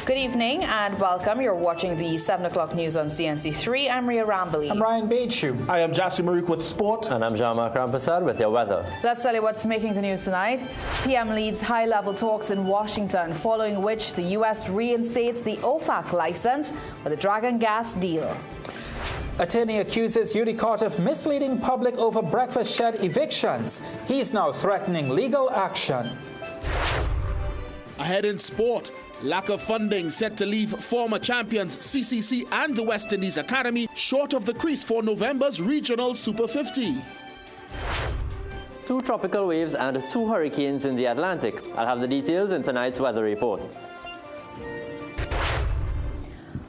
Good evening and welcome. You're watching the 7 o'clock news on CNC3. I'm Ria Rambali. I'm Ryan Beachu. I am Jassi Maruk with sport. And I'm Jean-Marc Rampasad with your weather. Let's tell you what's making the news tonight. PM leads high-level talks in Washington, following which the U.S. reinstates the OFAC license for the Dragon gas deal. Attorney accuses Unicort of misleading public over breakfast shed evictions. He's now threatening legal action. Ahead in sport, lack of funding set to leave former champions CCC and the West Indies Academy short of the crease for November's regional Super 50. 2 tropical waves and 2 hurricanes in the Atlantic. I'll have the details in tonight's weather report.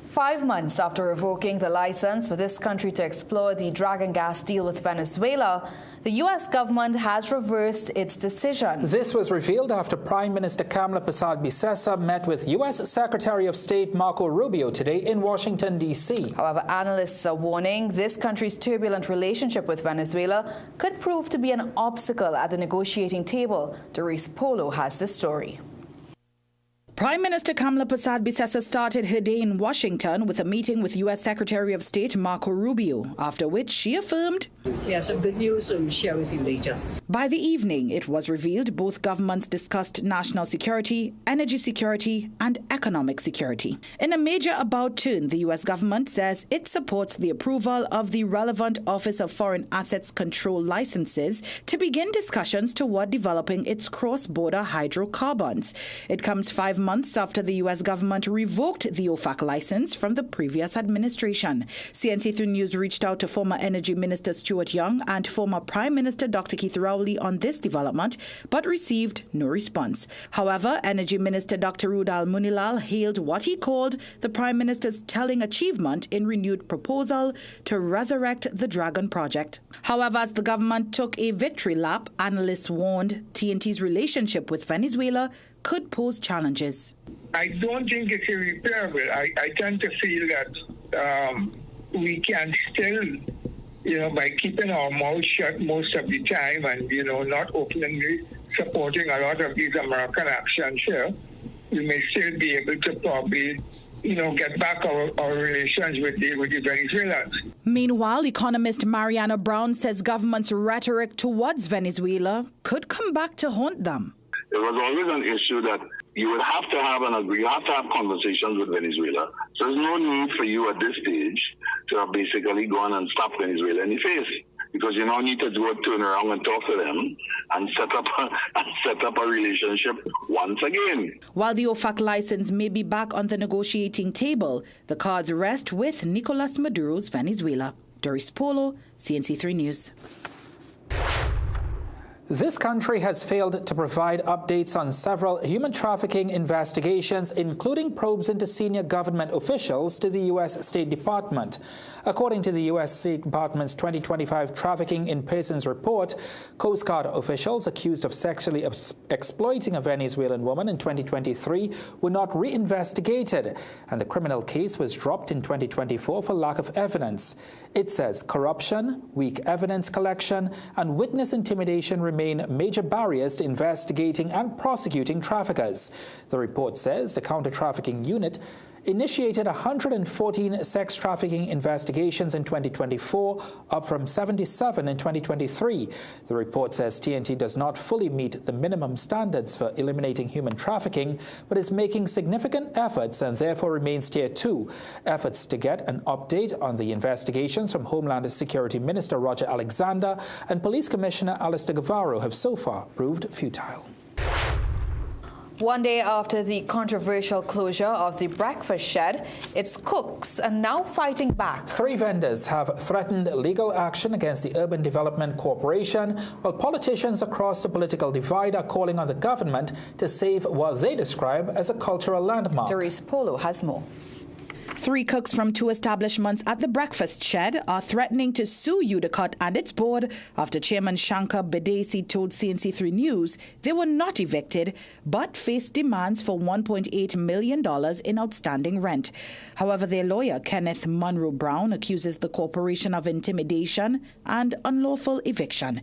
5 months after revoking the license for this country to explore the Dragon gas deal with Venezuela, the U.S. government has reversed its decision. This was revealed after Prime Minister Kamala Persad-Bissessar met with U.S. Secretary of State Marco Rubio today in Washington, D.C. However, analysts are warning this country's turbulent relationship with Venezuela could prove to be an obstacle at the negotiating table. Doris Polo has this story. Prime Minister Kamala Persad-Bissessar started her day in Washington with a meeting with U.S. Secretary of State Marco Rubio, after which she affirmed, "We have some good news we'll share with you later." By the evening, it was revealed both governments discussed national security, energy security, and economic security. In a major about turn, the U.S. government says it supports the approval of the relevant Office of Foreign Assets Control licenses to begin discussions toward developing its cross-border hydrocarbons. It comes 5 months after the U.S. government revoked the OFAC license from the previous administration. CNC3 News reached out to former Energy Minister Stuart Young and former Prime Minister Dr. Keith Rowley on this development, but received no response. However, Energy Minister Dr. Rudal Munilal hailed what he called the Prime Minister's telling achievement in renewed proposal to resurrect the Dragon project. However, as the government took a victory lap, analysts warned TNT's relationship with Venezuela could pose challenges. I don't think it's irreparable. I tend to feel that we can still, by keeping our mouth shut most of the time and, not openly supporting a lot of these American actions here, we may still be able to probably, get back our relations with the Venezuelans. Meanwhile, economist Mariana Brown says government's rhetoric towards Venezuela could come back to haunt them. It was always an issue that you would have to have you have to have conversations with Venezuela. So there's no need for you at this stage to basically go on and slap Venezuela in the face, because you now need to turn around and talk to them and set up a relationship once again. While the OFAC license may be back on the negotiating table, the cards rest with Nicolas Maduro's Venezuela. Doris Polo, CNC3 News. This country has failed to provide updates on several human trafficking investigations, including probes into senior government officials to the U.S. State Department. According to the U.S. State Department's 2025 Trafficking in Persons report, Coast Guard officials accused of sexually exploiting a Venezuelan woman in 2023 were not reinvestigated, and the criminal case was dropped in 2024 for lack of evidence. It says corruption, weak evidence collection, and witness intimidation remain major barriers to investigating and prosecuting traffickers. The report says the counter-trafficking unit initiated 114 sex trafficking investigations in 2024, up from 77 in 2023. The report says TNT does not fully meet the minimum standards for eliminating human trafficking, but is making significant efforts and therefore remains Tier 2. Efforts to get an update on the investigations from Homeland Security Minister Roger Alexander and Police Commissioner Alistair Guevara have so far proved futile. One day after the controversial closure of the breakfast shed, its cooks are now fighting back. 3 vendors have threatened legal action against the Urban Development Corporation, while politicians across the political divide are calling on the government to save what they describe as a cultural landmark. Doris Polo has more. 3 cooks from 2 establishments at the breakfast shed are threatening to sue Udicott and its board after Chairman Shankar Bidesi told CNC3 News they were not evicted but faced demands for $1.8 million in outstanding rent. However, their lawyer, Kenneth Monroe Brown, accuses the corporation of intimidation and unlawful eviction.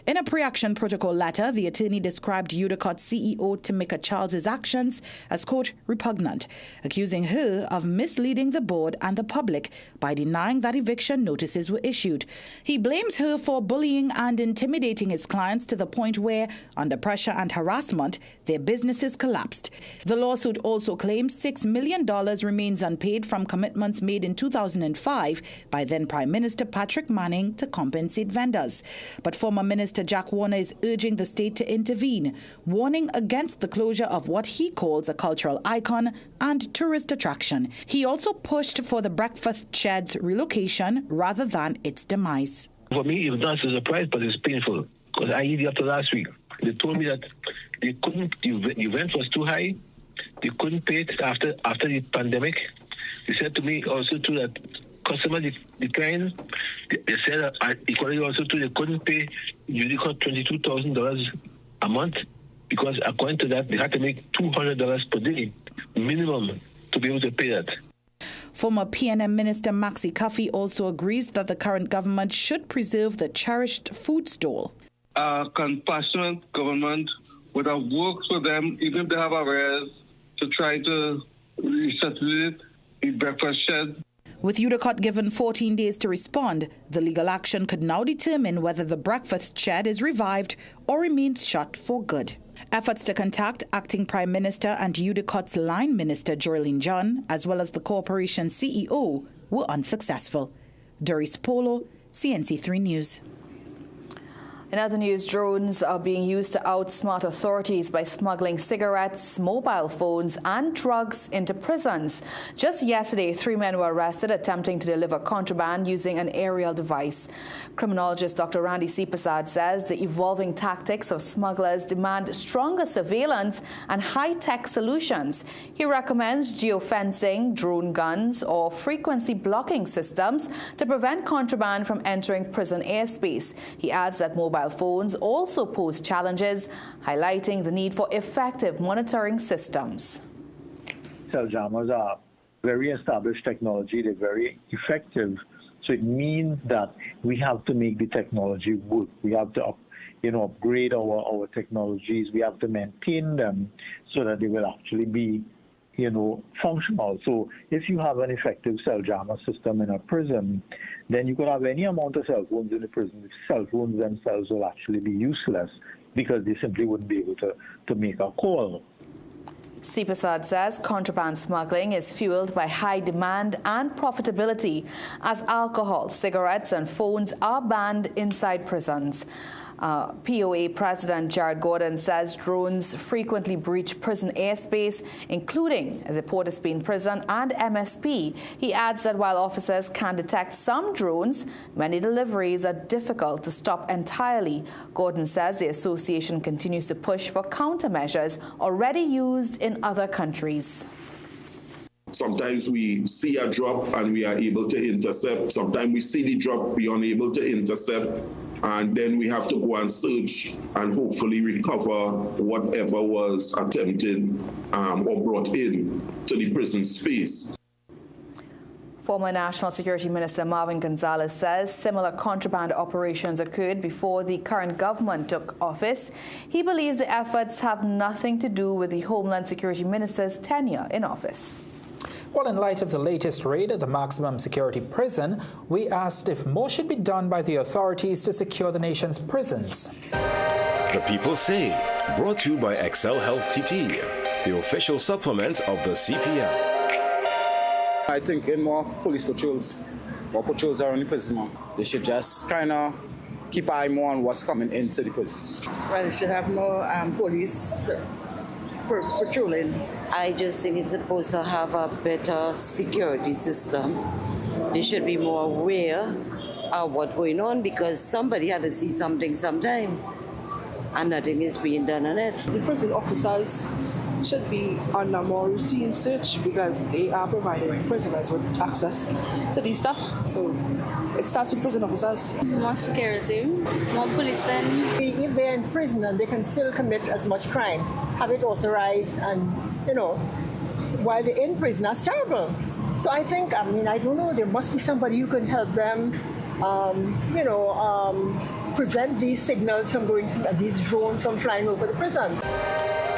In a pre-action protocol letter, the attorney described Udicott CEO Tamika Charles's actions as, quote, repugnant, accusing her of misleading the board and the public by denying that eviction notices were issued. He blames her for bullying and intimidating his clients to the point where, under pressure and harassment, their businesses collapsed. The lawsuit also claims $6 million remains unpaid from commitments made in 2005 by then Prime Minister Patrick Manning to compensate vendors. But former Minister Jack Warner is urging the state to intervene, warning against the closure of what he calls a cultural icon and tourist attraction. He also pushed for the breakfast shed's relocation rather than its demise. For me, it's not a surprise, but it's painful because I eat after last week. They told me that they couldn't, the rent was too high. They couldn't pay it after the pandemic. They said to me also too that customers declined. They said equally also too they couldn't pay Udicott $22,000 a month because according to that they had to make $200 per day minimum to be able to pay that. Former PNM Minister Maxie Cuffey also agrees that the current government should preserve the cherished food stall. A compassionate government would have worked for them, even if they have arrears, to try to resuscitate the breakfast shed. With Udicott given 14 days to respond, the legal action could now determine whether the breakfast shed is revived or remains shut for good. Efforts to contact Acting Prime Minister and Udicott's line minister, Geraldine John, as well as the corporation's CEO, were unsuccessful. Doris Polo, CNC3 News. In other news, drones are being used to outsmart authorities by smuggling cigarettes, mobile phones and drugs into prisons. Just yesterday, 3 men were arrested attempting to deliver contraband using an aerial device. Criminologist Dr. Randy Sipasad says the evolving tactics of smugglers demand stronger surveillance and high-tech solutions. He recommends geofencing, drone guns or frequency blocking systems to prevent contraband from entering prison airspace. He adds that mobile phones also pose challenges, highlighting the need for effective monitoring systems. Cell jammers are very established technology. They're very effective. So it means that we have to make the technology work. We have to upgrade our technologies. We have to maintain them so that they will actually be functional. So if you have an effective cell jammer system in a prison, then you could have any amount of cell phones in the prison. The cell phones themselves will actually be useless because they simply wouldn't be able to make a call. Sipasad says contraband smuggling is fueled by high demand and profitability as alcohol, cigarettes and phones are banned inside prisons. POA President Jared Gordon says drones frequently breach prison airspace, including the Port of Spain prison and MSP. He adds that while officers can detect some drones, many deliveries are difficult to stop entirely. Gordon says the association continues to push for countermeasures already used in other countries. Sometimes we see a drop and we are able to intercept. Sometimes we see the drop, we are unable to intercept. And then we have to go and search and hopefully recover whatever was attempted or brought in to the prison space. Former National Security Minister Marvin Gonzalez says similar contraband operations occurred before the current government took office. He believes the efforts have nothing to do with the Homeland Security Minister's tenure in office. Well, in light of the latest raid at the maximum security prison, we asked if more should be done by the authorities to secure the nation's prisons. The People Say, brought to you by Excel Health TT, the official supplement of the CPL. I think in more police patrols, more patrols around the prison, they should just kind of keep an eye more on what's coming into the prisons. Well, they should have more police patrolling. I just think it's supposed to have a better security system. They should be more aware of what's going on because somebody had to see something sometime. and nothing is being done on it. The prison officers should be on a more routine search because they are providing prisoners with access to these stuff. So it starts with prison officers. More security, more policing. If they're in prison and they can still commit as much crime, have it authorized, and while they're in prison, that's terrible. So I think, I don't know, there must be somebody who can help them, prevent these signals from going to these drones from flying over the prison.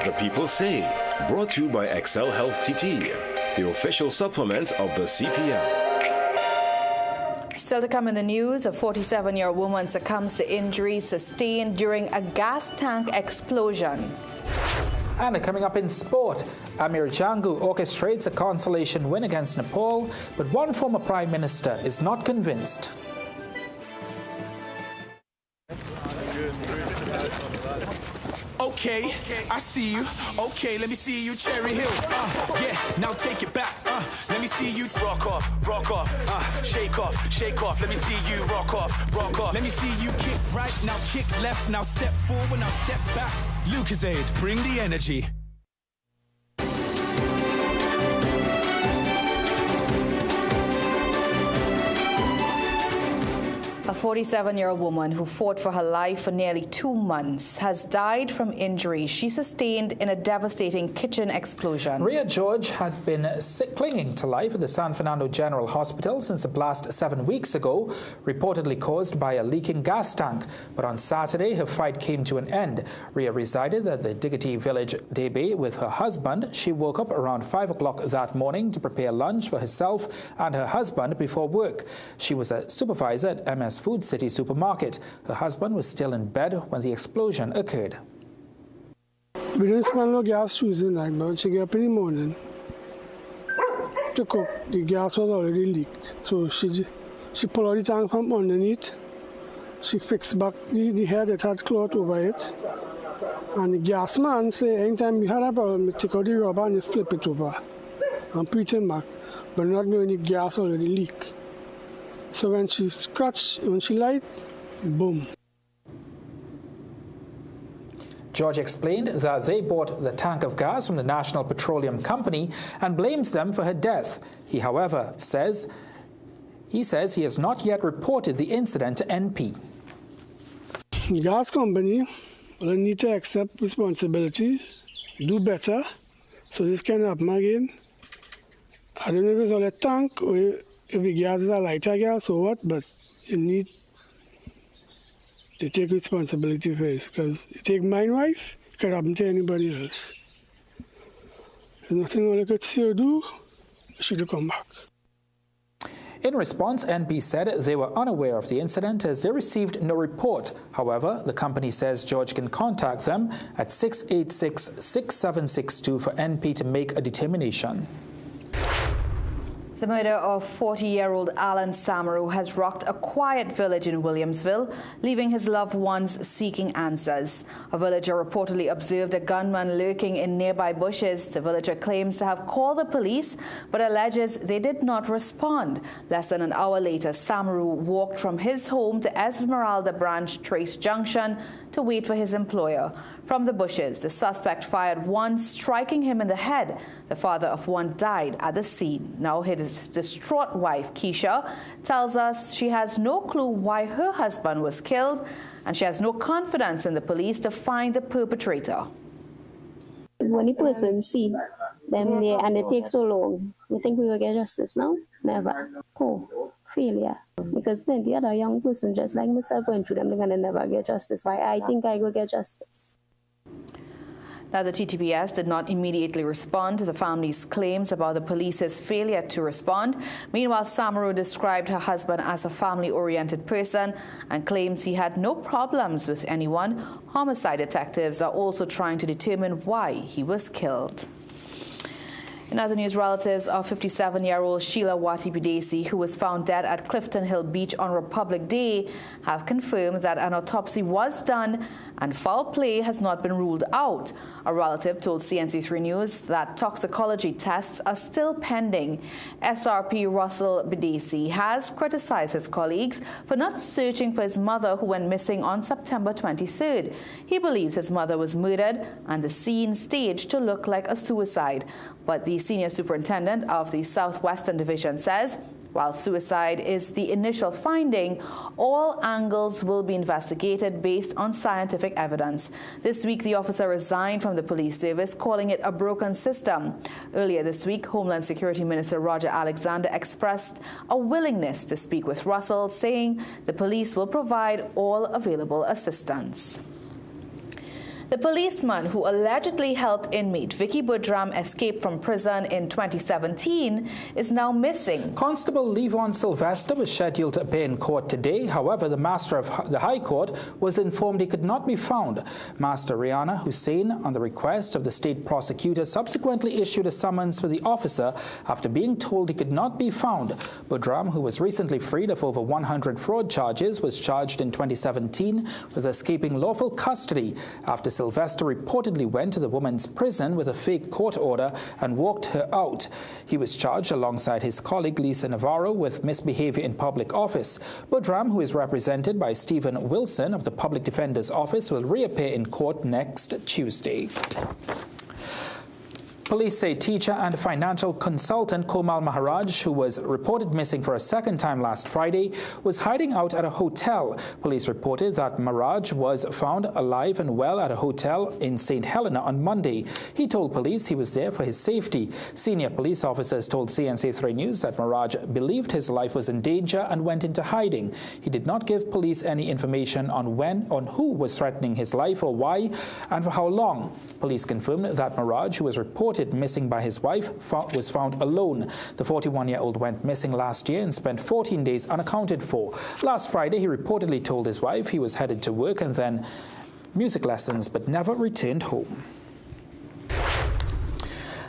The People Say, brought to you by Excel Health TT, the official supplement of the CPL. Still to come in the news, a 47-year-old woman succumbs to injuries sustained during a gas tank explosion. And coming up in sport, Amir Jangu orchestrates a consolation win against Nepal, but one former prime minister is not convinced. Okay, I see you. Okay, let me see you, Cherry Hill. Yeah, now take it back. Let me see you rock off, shake off. Let me see you rock off. Let me see you kick right, now kick left, now step forward, now step back. Lucozade, bring the energy. A 47-year-old woman who fought for her life for nearly 2 months has died from injuries she sustained in a devastating kitchen explosion. Ria George had been clinging to life at the San Fernando General Hospital since a blast 7 weeks ago, reportedly caused by a leaking gas tank. But on Saturday, her fight came to an end. Ria resided at the Diggity Village, Debe, with her husband. She woke up around 5 o'clock that morning to prepare lunch for herself and her husband before work. She was a supervisor at MS Food City supermarket. Her husband was still in bed when the explosion occurred. We didn't smell no gas shoes in night, but when she got up in the morning to cook, the gas was already leaked. So she pulled out the tank from underneath. She fixed back the head that had cloth over it. And the gas man said anytime we had a problem, we take out the rubber and you flip it over and put it back, but not knowing the gas already leaked. So when she light, boom. George explained that they bought the tank of gas from the National Petroleum Company and blames them for her death. He, however, says he has not yet reported the incident to NP. The gas company will need to accept responsibility, do better, so this can happen again. I don't know if it's on a tank or if the gas is a lighter gas or what, but you need to take responsibility for it, because you take my wife, it could happen to anybody else. There's nothing all I could say or do, she should come back. In response, NP said they were unaware of the incident as they received no report. However, the company says George can contact them at 686-6762 for NP to make a determination. The murder of 40-year-old Alan Samaru has rocked a quiet village in Williamsville, leaving his loved ones seeking answers. A villager reportedly observed a gunman lurking in nearby bushes. The villager claims to have called the police, but alleges they did not respond. Less than an hour later, Samaru walked from his home to Esmeralda Branch Trace Junction to wait for his employer. From the bushes, the suspect fired once, striking him in the head. The father of one died at the scene. Now his distraught wife, Keisha, tells us she has no clue why her husband was killed, and she has no confidence in the police to find the perpetrator. When the person see them there and it takes so long, you think we will get justice now? Never. Oh, failure. Because plenty other young persons just like myself went through them, they're going to never get justice. Why I think I will get justice. Now, the TTPS did not immediately respond to the family's claims about the police's failure to respond. Meanwhile, Samaru described her husband as a family-oriented person and claims he had no problems with anyone. Homicide detectives are also trying to determine why he was killed. In other news, relatives of 57-year-old Sheila Wati Bidesi, who was found dead at Clifton Hill Beach on Republic Day, have confirmed that an autopsy was done and foul play has not been ruled out. A relative told CNC3 News that toxicology tests are still pending. SRP Russell Bidesi has criticized his colleagues for not searching for his mother, who went missing on September 23rd. He believes his mother was murdered and the scene staged to look like a suicide. But the senior superintendent of the Southwestern Division says, while suicide is the initial finding, all angles will be investigated based on scientific evidence. This week, the officer resigned from the police service, calling it a broken system. Earlier this week, Homeland Security Minister Roger Alexander expressed a willingness to speak with Russell, saying the police will provide all available assistance. The policeman who allegedly helped inmate Vicky Budram escape from prison in 2017 is now missing. Constable Levon Sylvester was scheduled to appear in court today. However, the Master of the High Court was informed he could not be found. Master Rihanna Hussein, on the request of the state prosecutor, subsequently issued a summons for the officer after being told he could not be found. Budram, who was recently freed of over 100 fraud charges, was charged in 2017 with escaping lawful custody after Sylvester reportedly went to the woman's prison with a fake court order and walked her out. He was charged alongside his colleague Lisa Navarro with misbehavior in public office. Budram, who is represented by Stephen Wilson of the Public Defender's Office, will reappear in court next Tuesday. Police say teacher and financial consultant Komal Maharaj, who was reported missing for a second time last Friday, was hiding out at a hotel. Police reported that Maharaj was found alive and well at a hotel in St. Helena on Monday. He told police he was there for his safety. Senior police officers told CNC3 News that Maharaj believed his life was in danger and went into hiding. He did not give police any information on who was threatening his life or why and for how long. Police confirmed that Maharaj, who was reported missing by his wife, was found alone. The 41-year-old went missing last year and spent 14 days unaccounted for. Last Friday, he reportedly told his wife he was headed to work and then music lessons, but never returned home.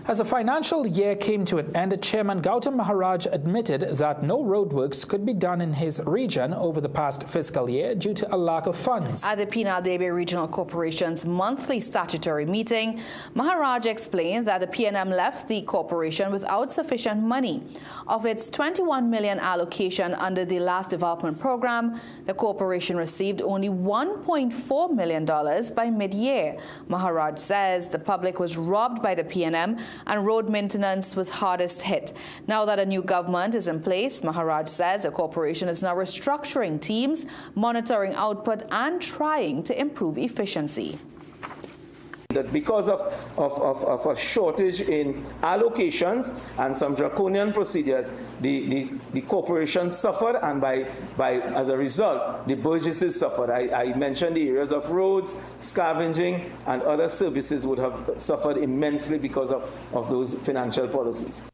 As the financial year came to an end, Chairman Gautam Maharaj admitted that no roadworks could be done in his region over the past fiscal year due to a lack of funds. At the Penal Debe Regional Corporation's monthly statutory meeting, Maharaj explained that the PNM left the corporation without sufficient money. Of its $21 million allocation under the last development program, the corporation received only $1.4 million by mid-year. Maharaj says the public was robbed by the PNM and road maintenance was hardest hit. Now that a new government is in place, Maharaj says the corporation is now restructuring teams, monitoring output and trying to improve efficiency. That because of a shortage in allocations and some draconian procedures, the corporation suffered, and as a result, the Burgesses suffered. I mentioned the areas of roads, scavenging, and other services would have suffered immensely because of those financial policies.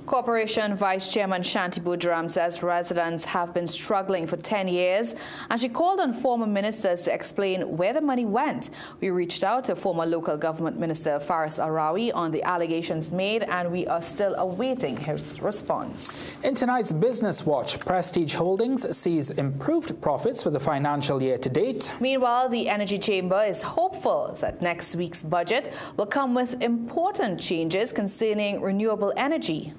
Corporation Vice Chairman Shanti Budram says residents have been struggling for 10 years, and she called on former ministers to explain where the money went. We reached out to former local government minister Faris Arawi on the allegations made, and we are still awaiting his response. In tonight's Business Watch, Prestige Holdings sees improved profits for the financial year to date. Meanwhile, the Energy Chamber is hopeful that next week's budget will come with important changes concerning renewable energy.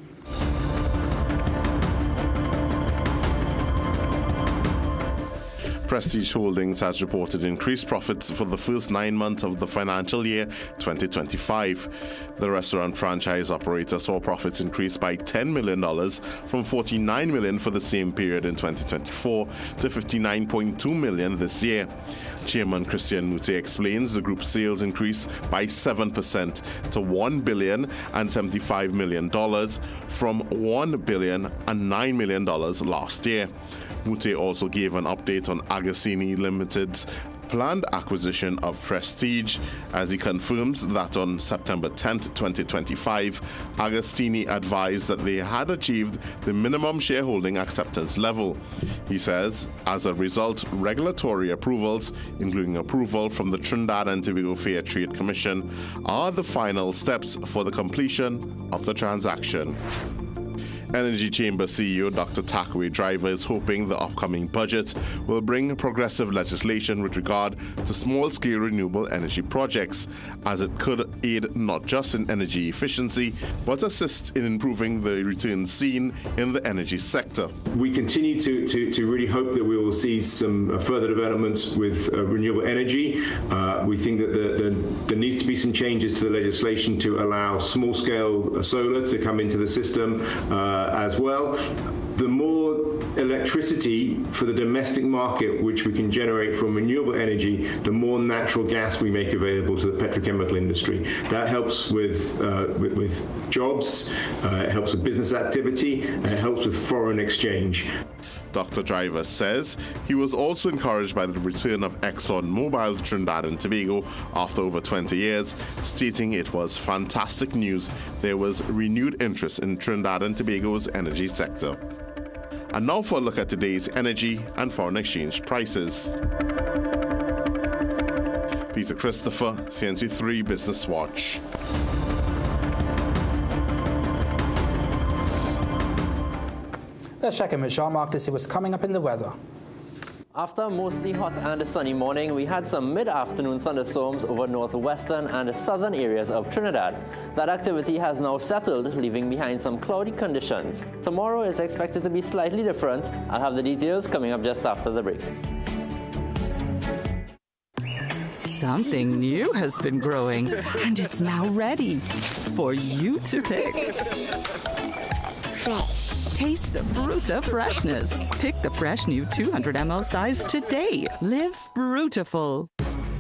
Prestige Holdings has reported increased profits for the first 9 months of the financial year 2025. The restaurant franchise operator saw profits increase by $10 million from $49 million for the same period in 2024 to $59.2 million this year. Chairman Christian Mute explains the group's sales increased by 7% to $1,075 million from $1,009 million last year. Mute also gave an update on Agassini Limited's planned acquisition of Prestige, as he confirms that on September 10, 2025, Agostini advised that they had achieved the minimum shareholding acceptance level. He says, as a result, regulatory approvals, including approval from the Trinidad and Tobago Fair Trade Commission, are the final steps for the completion of the transaction. Energy Chamber CEO Dr. Takwe Driver is hoping the upcoming budget will bring progressive legislation with regard to small-scale renewable energy projects, as it could aid not just in energy efficiency, but assist in improving the returns seen in the energy sector. We continue to really hope that we will see some further developments with renewable energy. We think that there needs to be some changes to the legislation to allow small-scale solar to come into the system as well. The more electricity for the domestic market which we can generate from renewable energy, the more natural gas we make available to the petrochemical industry. That helps with jobs, it helps with business activity, and it helps with foreign exchange. Dr. Driver says he was also encouraged by the return of ExxonMobil to Trinidad and Tobago after over 20 years, stating it was fantastic news. There was renewed interest in Trinidad and Tobago's energy sector. And now for a look at today's energy and foreign exchange prices. Peter Christopher, CNC3 Business Watch. Let's check in with Jean-Marc to see what's coming up in the weather. After a mostly hot and sunny morning, we had some mid-afternoon thunderstorms over northwestern and southern areas of Trinidad. That activity has now settled, leaving behind some cloudy conditions. Tomorrow is expected to be slightly different. I'll have the details coming up just after the break. Something new has been growing, and it's now ready for you to pick. Fresh. Taste the Fruta freshness. Pick the fresh new 200 ml size today. Live Frutiful.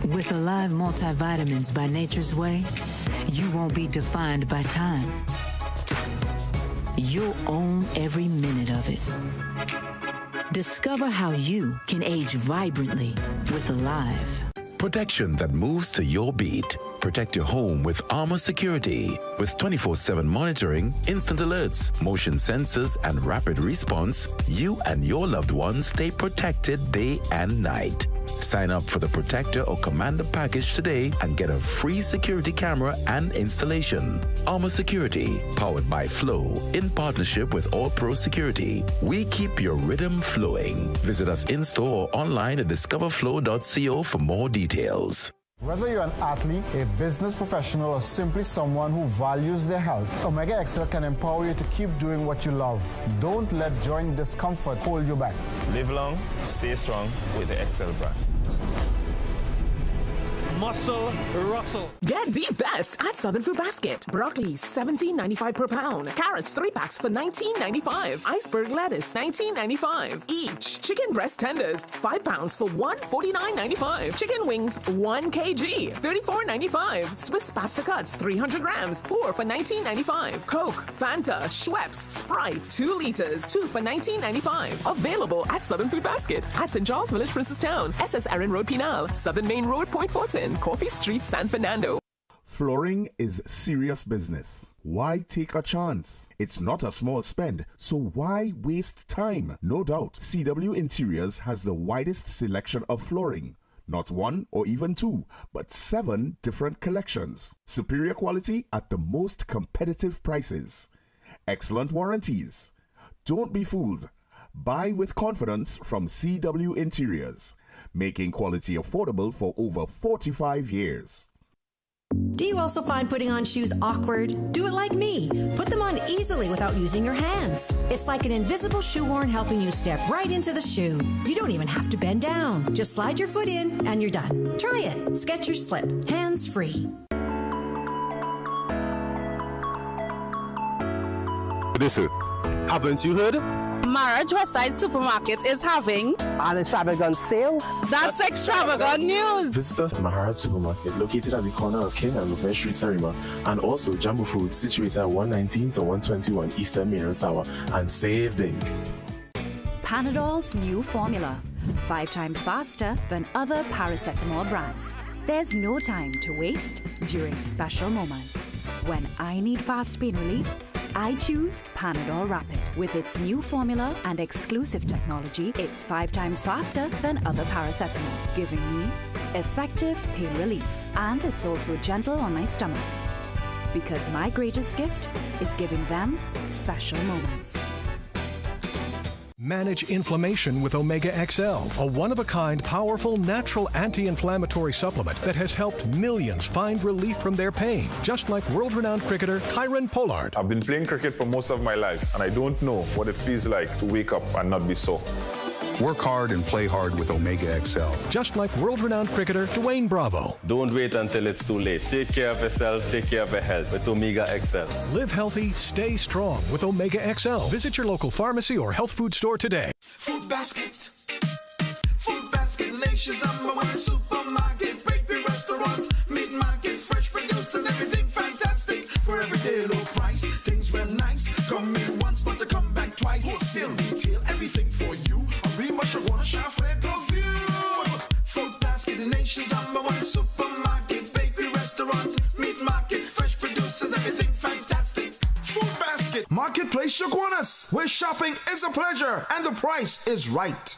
With Alive multivitamins by Nature's Way, you won't be defined by time. You'll own every minute of it. Discover how you can age vibrantly with Alive. Protection that moves to your beat. Protect your home with Armor Security. With 24/7 monitoring, instant alerts, motion sensors, and rapid response, you and your loved ones stay protected day and night. Sign up for the Protector or Commander package today and get a free security camera and installation. Armor Security, powered by Flow, in partnership with All Pro Security. We keep your rhythm flowing. Visit us in-store or online at discoverflow.co for more details. Whether you're an athlete, a business professional, or simply someone who values their health, Omega XL can empower you to keep doing what you love. Don't let joint discomfort hold you back. Live long, stay strong with the XL brand. Muscle Russell. Get the best at Southern Food Basket. Broccoli, $17.95 per pound. Carrots, 3 packs for $19.95. Iceberg lettuce, $19.95 each. Chicken breast tenders, 5 pounds for $149.95. Chicken wings, 1 kg, $34.95. Swiss pasta cuts, 300 grams, 4 for $19.95. Coke, Fanta, Schweppes, Sprite, 2 liters, 2 for $19.95. Available at Southern Food Basket at St. Charles Village, Princestown, SS Erin Road, Pinal, Southern Main Road, Point Fortin, Coffee Street, San Fernando. Flooring is serious business. Why take a chance? It's not a small spend, so why waste time? No doubt, CW Interiors has the widest selection of flooring. Not 1 or even 2, but 7 different collections. Superior quality at the most competitive prices. Excellent warranties. Don't be fooled. Buy with confidence from CW Interiors, making quality affordable for over 45 years. Do you also find putting on shoes awkward? Do it like me. Put them on easily without using your hands. It's like an invisible shoehorn helping you step right into the shoe. You don't even have to bend down. Just slide your foot in and you're done. Try it. Skechers Slip. Hands free. Listen, haven't you heard? Marriage Westside Supermarket is having an extravagant sale. That's extravagant news. Visit us Maharaj Supermarket, located at the corner of King and Lupin Street, Sarima, and also Jumbo Food, situated at 119 to 121 Eastern Main Tower, and save big. Panadol's new formula. 5 times faster than other paracetamol brands. There's no time to waste during special moments. When I need fast pain relief, I choose Panadol Rapid. With its new formula and exclusive technology, it's 5 times faster than other paracetamol, giving me effective pain relief. And it's also gentle on my stomach. Because my greatest gift is giving them special moments. Manage inflammation with Omega XL, a one-of-a-kind, powerful, natural anti-inflammatory supplement that has helped millions find relief from their pain, just like world-renowned cricketer Kyron Pollard. I've been playing cricket for most of my life, and I don't know what it feels like to wake up and not be sore. Work hard and play hard with Omega XL. Just like world-renowned cricketer Dwayne Bravo. Don't wait until it's too late. Take care of yourself, take care of your health with Omega XL. Live healthy, stay strong with Omega XL. Visit your local pharmacy or health food store today. Food Basket. Food Basket, the nation's #1 supermarket. Bakery, restaurant, meat market, fresh produce and everything fantastic. For everyday low price, things real nice. Come in once, but to come back twice. Wholesale, retail, everything for you. Food Basket, the nation's #1 supermarket, bakery, restaurant, meat market, fresh producers, everything fantastic. Food Basket, Marketplace Shogunas, where shopping is a pleasure and the price is right.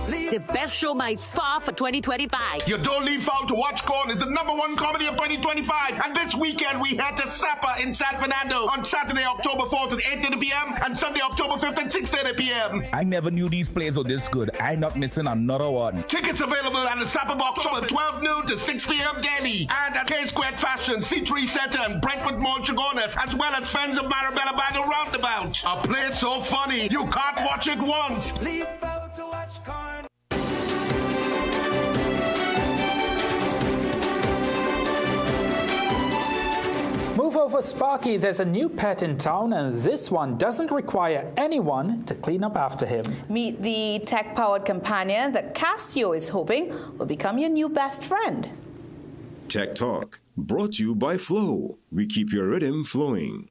The best show by far for 2025. You don't leave out to watch Corn is the #1 comedy of 2025. And this weekend we head to Sapa in San Fernando on Saturday, October 4th at 8:30 p.m. and Sunday, October 5th at 6:30 p.m. I never knew these plays were this good. I'm not missing another one. Tickets available at the Sapa box from 12 noon to 6 p.m. daily. And at K-Squared Fashion, C3 Center and Brentford Mall Chagonas, as well as Friends of Marabella by the Roundabout. A play so funny, you can't watch it once. Leave out to watch Corn. Move over, Sparky. There's a new pet in town, and this one doesn't require anyone to clean up after him. Meet the tech-powered companion that Casio is hoping will become your new best friend. Tech Talk, brought to you by Flow. We keep your rhythm flowing.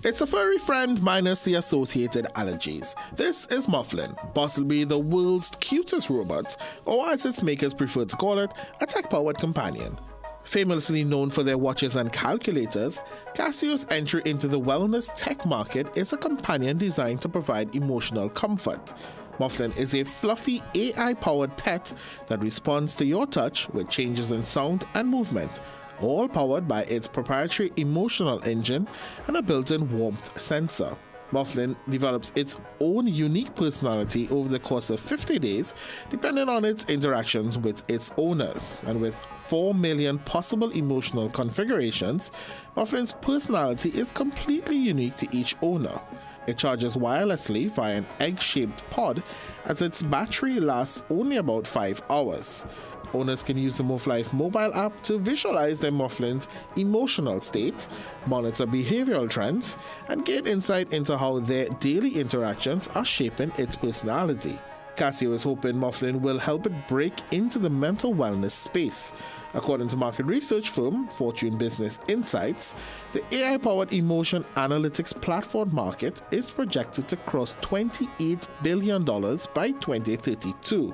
It's a furry friend minus the associated allergies. This is Mufflin, possibly the world's cutest robot, or as its makers prefer to call it, a tech-powered companion. Famously known for their watches and calculators, Casio's entry into the wellness tech market is a companion designed to provide emotional comfort. Mufflin is a fluffy AI-powered pet that responds to your touch with changes in sound and movement, all powered by its proprietary emotional engine and a built-in warmth sensor. Mufflin develops its own unique personality over the course of 50 days, depending on its interactions with its owners. And with 4 million possible emotional configurations, Mufflin's personality is completely unique to each owner. It charges wirelessly via an egg-shaped pod, as its battery lasts only about 5 hours. Owners can use the MoveLife mobile app to visualize their Mufflin's emotional state, monitor behavioral trends, and get insight into how their daily interactions are shaping its personality. Casio is hoping Mufflin will help it break into the mental wellness space. According to market research firm Fortune Business Insights, the AI-powered emotion analytics platform market is projected to cross $28 billion by 2032.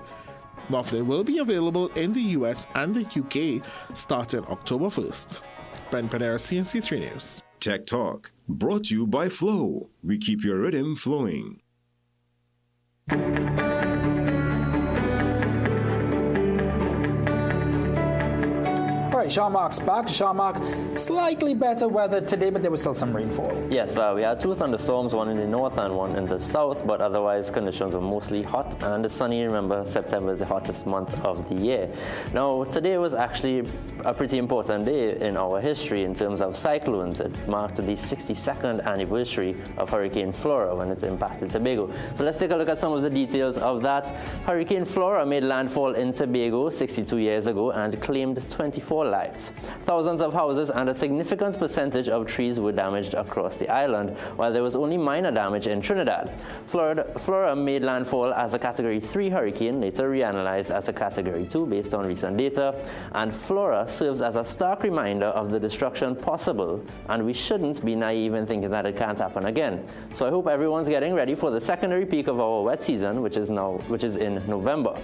Mufflin will be available in the US and the UK starting October 1st. Ben Panera, CNC3 News. Tech Talk, brought to you by Flow. We keep your rhythm flowing. All right, Jean-Marc's back. Jean-Marc, slightly better weather today, but there was still some rainfall. Yes, we had 2 thunderstorms, one in the north and one in the south, but otherwise conditions were mostly hot and sunny. Remember, September is the hottest month of the year. Now, today was actually a pretty important day in our history in terms of cyclones. It marked the 62nd anniversary of Hurricane Flora when it impacted Tobago. So let's take a look at some of the details of that. Hurricane Flora made landfall in Tobago 62 years ago and claimed 24 lives. Thousands of houses and a significant percentage of trees were damaged across the island, while there was only minor damage in Trinidad. Flora made landfall as a Category 3 hurricane, later reanalyzed as a Category 2 based on recent data, and Flora serves as a stark reminder of the destruction possible, and we shouldn't be naive in thinking that it can't happen again. So I hope everyone's getting ready for the secondary peak of our wet season, which is in November.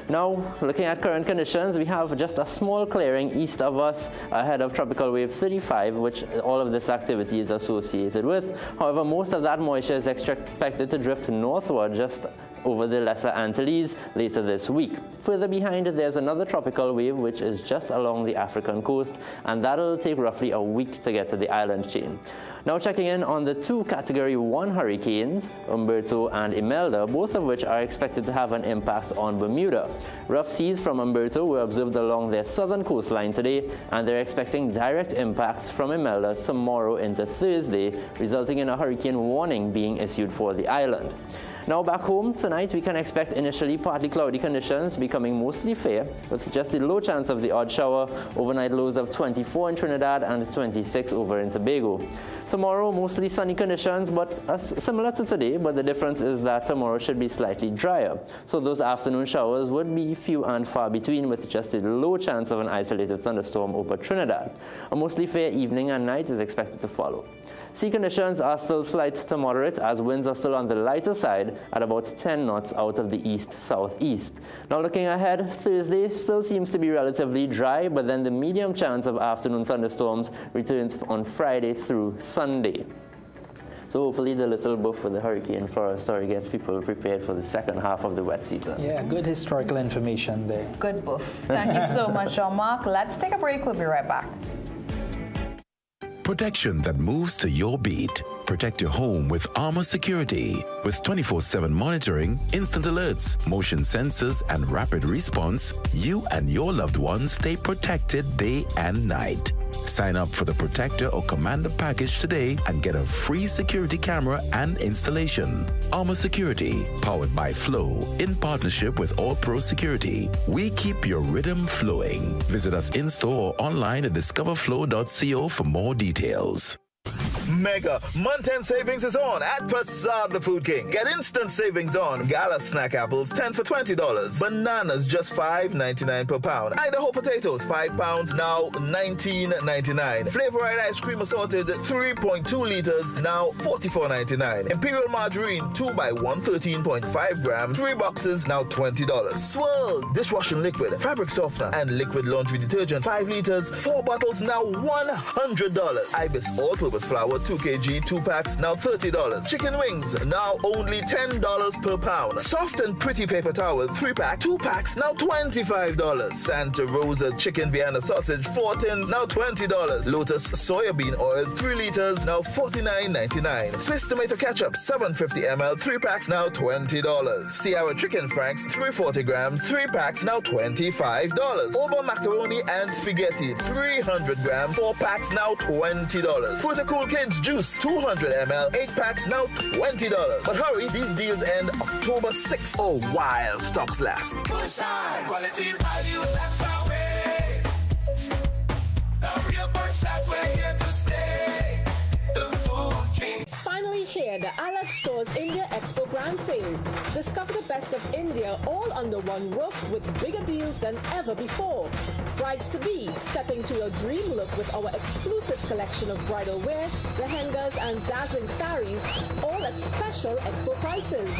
Now, looking at current conditions, we have just a small clearing east of us ahead of tropical wave 35, which all of this activity is associated with. However, most of that moisture is expected to drift northward just over the Lesser Antilles later this week. Further behind, there's another tropical wave which is just along the African coast, and that'll take roughly a week to get to the island chain. Now checking in on the two Category 1 hurricanes, Umberto and Imelda, both of which are expected to have an impact on Bermuda. Rough seas from Umberto were observed along their southern coastline today, and they're expecting direct impacts from Imelda tomorrow into Thursday, resulting in a hurricane warning being issued for the island. Now back home, tonight we can expect initially partly cloudy conditions becoming mostly fair, with just a low chance of the odd shower, overnight lows of 24 in Trinidad and 26 over in Tobago. Tomorrow, mostly sunny conditions, but similar to today, but the difference is that tomorrow should be slightly drier. So those afternoon showers would be few and far between, with just a low chance of an isolated thunderstorm over Trinidad. A mostly fair evening and night is expected to follow. Sea conditions are still slight to moderate, as winds are still on the lighter side at about 10 knots out of the east-southeast. Now looking ahead, Thursday still seems to be relatively dry, but then the medium chance of afternoon thunderstorms returns on Friday through Sunday. So hopefully the little buff with the hurricane Flora story gets people prepared for the second half of the wet season. Yeah, good historical information there. Good buff. Thank you so much, Jean-Marc. Let's take a break. We'll be right back. Protection that moves to your beat. Protect your home with Armor Security. With 24/7 monitoring, instant alerts, motion sensors, and rapid response, you and your loved ones stay protected day and night. Sign up for the Protector or Commander package today and get a free security camera and installation. Armor Security, powered by Flow, in partnership with All Pro Security. We keep your rhythm flowing. Visit us in-store or online at discoverflow.co for more details. Mega month-end savings is on at Passad the Food King. Get instant savings on Gala snack apples 10 for $20, bananas just $5.99 per pound, Idaho potatoes 5 pounds now $19.99, Flavorite ice cream assorted 3.2 liters now $44.99, Imperial margarine 2 by 113.5 grams 3 boxes now $20, Swirl dishwashing liquid, fabric softener, and liquid laundry detergent 5 liters 4 bottles now $100, Ibis all-purpose flour 2 kg 2 packs now $30, chicken wings now only $10 per pound, soft and pretty paper towel 3 pack 2 packs now $25, Santa Rosa chicken Vienna sausage 4 tins now $20, Lotus soybean oil 3 liters now $49.99, Swiss tomato ketchup 750 ml 3 packs now $20, Sierra chicken franks 340 grams 3 packs now $25, Oba macaroni and spaghetti 300 grams 4 packs now $20, Fruta Cool Kids juice 200 ml 8 packs now $20. But hurry, these deals end October 6th. Oh, while stocks last. Quality value, that's our way. The real Bushside, we're here to stay. The Food King. It's finally here, the Alex Stores India Expo Grand Sale. Discover the best of India all under one roof with bigger deals than ever before. Brides-to-be, step into your dream look with our exclusive collection of bridal wear, lehengas, and dazzling saris, all at special expo prices.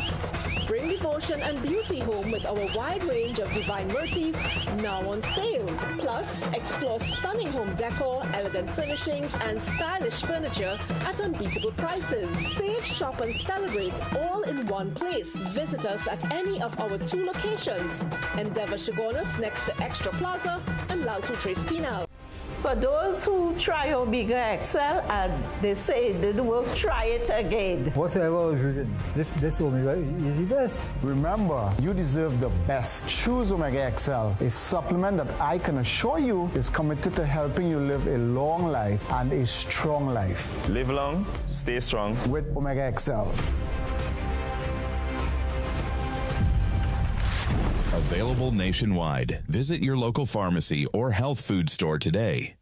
Bring devotion and beauty home with our wide range of divine murtis now on sale. Plus, explore stunning home decor, elegant furnishings, and stylish furniture at unbeatable prices. Save, shop, and celebrate all in one place. Visit us at any of our 2 locations, Endeavour Chagonas next to Extra Plaza and Lautu Tres Pinal. For those who try Omega XL and they say it didn't work, try it again. Whatever I was using, this Omega is the best. Remember, you deserve the best. Choose Omega XL, a supplement that I can assure you is committed to helping you live a long life and a strong life. Live long, stay strong with Omega XL. A Available nationwide. Visit your local pharmacy or health food store today.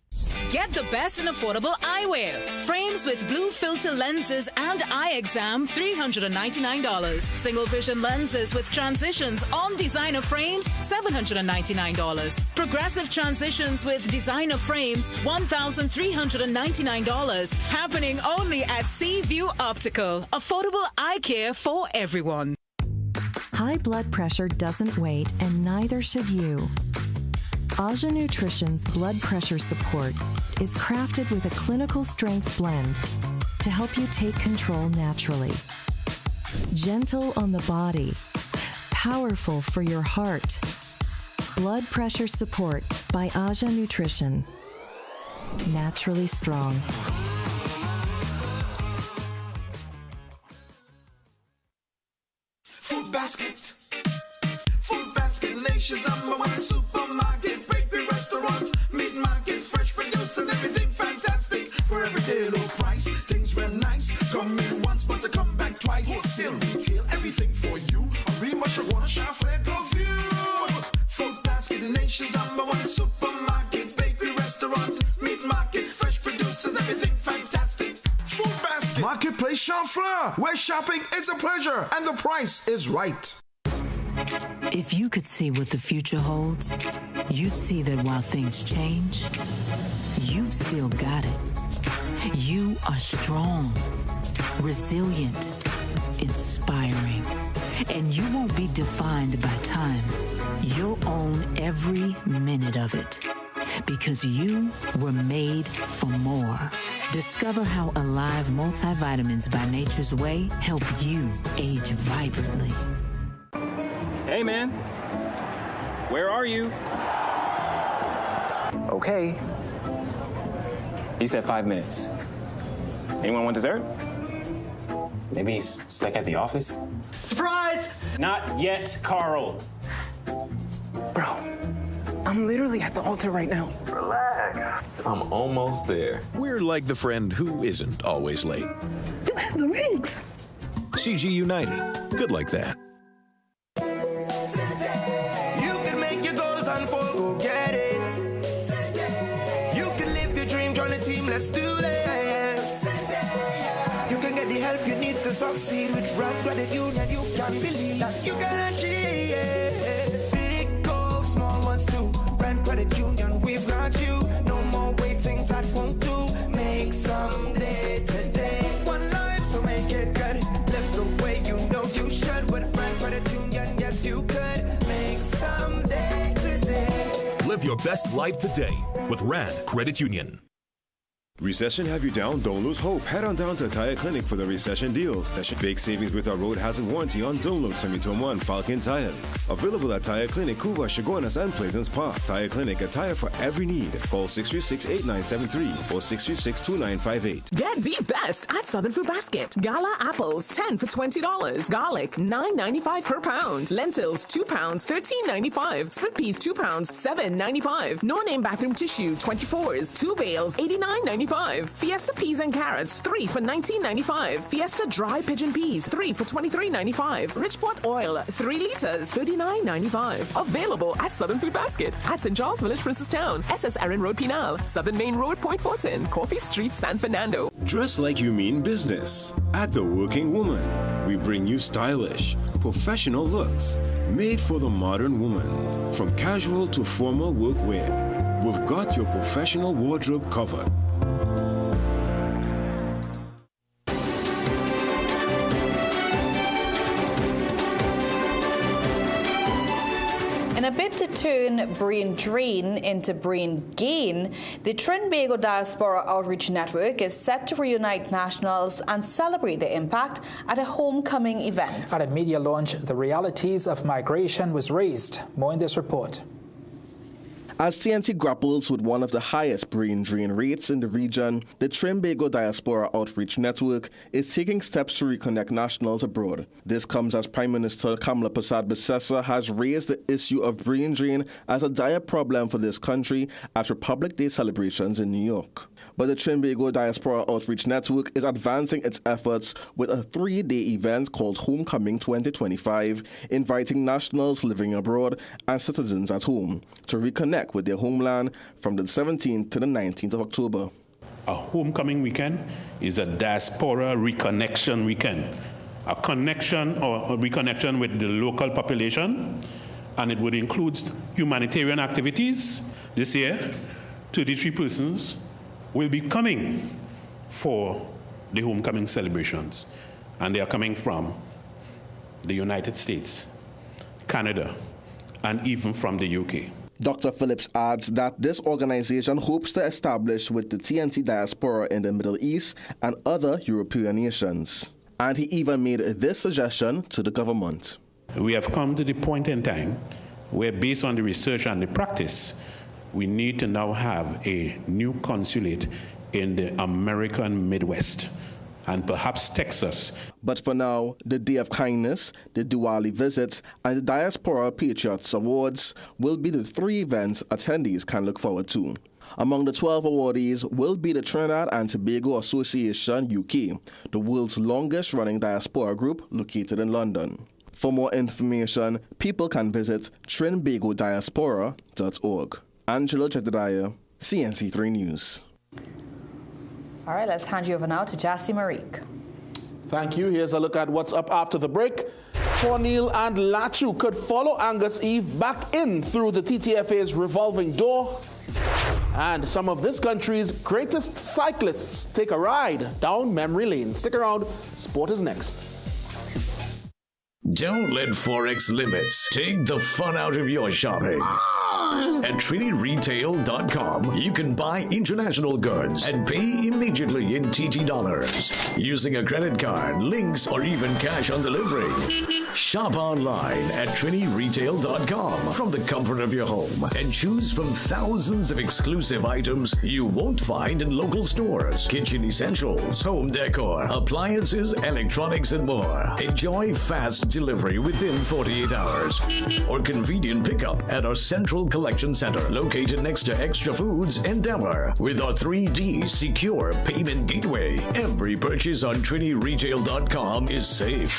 Get the best in affordable eyewear. Frames with blue filter lenses and eye exam, $399. Single vision lenses with transitions on designer frames, $799. Progressive transitions with designer frames, $1,399. Happening only at Seaview Optical. Affordable eye care for everyone. High blood pressure doesn't wait, and neither should you. Aja Nutrition's blood pressure support is crafted with a clinical strength blend to help you take control naturally. Gentle on the body, powerful for your heart. Blood pressure support by Aja Nutrition. Naturally strong. Food Basket. Food Basket, nation's #1 supermarket, bakery, restaurant, meat market, fresh producers, everything fantastic. For everyday low price, things real nice. Come in once, but to come back twice. Wholesale, retail, everything for you. A real much wanna shop for go view. Food Basket, the nation's #1 supermarket, bakery, restaurant, meat market, fresh producers, everything fantastic. Food Basket. Marketplace Champlain, where shopping is a pleasure and the price is right. If you could see what the future holds, you'd see that while things change, you've still got it. You are strong, resilient, inspiring, and you won't be defined by time. You'll own every minute of it because you were made for more. Discover how Alive multivitamins by Nature's Way help you age vibrantly. Hey, man. Where are you? Okay. He said 5 minutes. Anyone want dessert? Maybe he's stuck at the office? Surprise! Not yet, Carl. Bro, I'm literally at the altar right now. Relax. I'm almost there. We're like the friend who isn't always late. You have the rings. CG United. Good like that. Let's do this. You can get the help you need to succeed with Rand Credit Union. You can believe that you can achieve. Big goals, small ones too. Rand Credit Union, we've got you. No more waiting, that won't do. Make someday today. One life, so make it good. Live the way you know you should. With Rand Credit Union, yes you could. Make someday today. Live your best life today with Rand Credit Union. Recession have you down? Don't lose hope. Head on down to Tire Clinic for the recession deals. Big savings with our road hazard warranty on Download 2021 Falcon tires. Available at Tire Clinic, Cuba, Chaguanas, and Pleasance Park. Tire Clinic, a tire for every need. Call 636-8973 or 636-2958. Get the best at Southern Food Basket. Gala apples, 10 for $20. Garlic, $9.95 per pound. Lentils, 2 pounds, $13.95. Split peas, 2 pounds, $7.95. No-name bathroom tissue, 24s. 2 bales, $89.95. Fiesta peas and carrots, 3 for $19.95. Fiesta dry pigeon peas, 3 for $23.95. Richport oil, 3 liters, $39.95. Available at Southern Food Basket at St. Charles Village, Princetown, SS Erin Road, Pinal, Southern Main Road, Point Fortin, Coffee Street, San Fernando. Dress like you mean business. At The Working Woman, we bring you stylish, professional looks made for the modern woman. From casual to formal workwear, we've got your professional wardrobe covered. In a bid to turn brain drain into brain gain, the Trinbago Diaspora Outreach Network is set to reunite nationals and celebrate their impact at a homecoming event. At a media launch, the realities of migration was raised. More in this report. As TNT grapples with one of the highest brain drain rates in the region, the Trinbago Diaspora Outreach Network is taking steps to reconnect nationals abroad. This comes as Prime Minister Kamala Persad-Bissessar has raised the issue of brain drain as a dire problem for this country at Republic Day celebrations in New York. But the Trinbago Diaspora Outreach Network is advancing its efforts with a 3-day event called Homecoming 2025, inviting nationals living abroad and citizens at home to reconnect with their homeland from the 17th to the 19th of October. A homecoming weekend is a diaspora reconnection weekend, a connection or a reconnection with the local population, and it would include humanitarian activities. This year, 33 persons will be coming for the homecoming celebrations, and they are coming from the United States, Canada, and even from the UK. Dr. Phillips adds that this organization hopes to establish with the TNT diaspora in the Middle East and other European nations. And he even made this suggestion to the government. We have come to the point in time where, based on the research and the practice, we need to now have a new consulate in the American Midwest and perhaps Texas. But for now, the Day of Kindness, the Diwali Visit, and the Diaspora Patriots Awards will be the 3 events attendees can look forward to. Among the 12 awardees will be the Trinidad and Tobago Association UK, the world's longest-running diaspora group located in London. For more information, people can visit trinbagodiaspora.org. Angelo Jedediah, CNC3 News. All right, let's hand you over now to Jassy Marique. Thank you. Here's a look at what's up after the break. Cornel and Lachu could follow Angus Eve back in through the TTFA's revolving door. And some of this country's greatest cyclists take a ride down memory lane. Stick around. Sport is next. Don't let Forex limits take the fun out of your shopping. At TriniRetail.com, you can buy international goods and pay immediately in TT dollars using a credit card, links, or even cash on delivery. Shop online at TriniRetail.com from the comfort of your home and choose from thousands of exclusive items you won't find in local stores. Kitchen essentials, home decor, appliances, electronics, and more. Enjoy fast delivery within 48 hours or convenient pickup at our central collection center located next to Extra Foods Endeavor. With our 3D secure payment gateway, every purchase on TriniRetail.com is safe.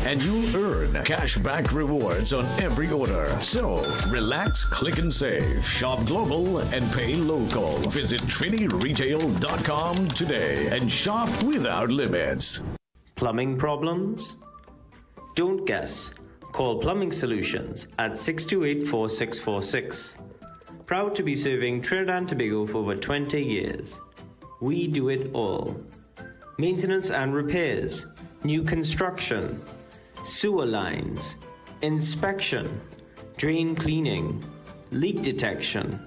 And you'll earn cashback rewards on every order. So, relax, click and save. Shop global and pay local. Visit TriniRetail.com today and shop without limits. Plumbing problems? Don't guess. Call Plumbing Solutions at 628-4646. Proud to be serving Trinidad and Tobago for over 20 years. We do it all. Maintenance and repairs, new construction, sewer lines, inspection, drain cleaning, leak detection.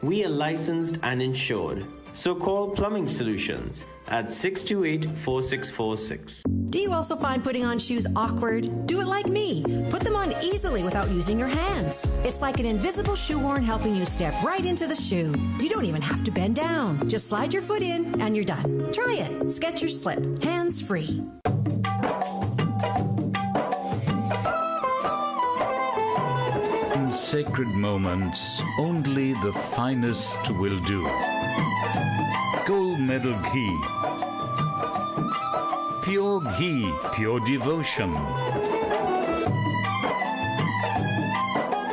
We are licensed and insured. So call Plumbing Solutions at 628-4646. Do you also find putting on shoes awkward? Do it like me. Put them on easily without using your hands. It's like an invisible shoehorn helping you step right into the shoe. You don't even have to bend down. Just slide your foot in and you're done. Try it. Skechers Slip. Hands free. In sacred moments, only the finest will do. Gold medal ghee. Pure ghee, pure devotion.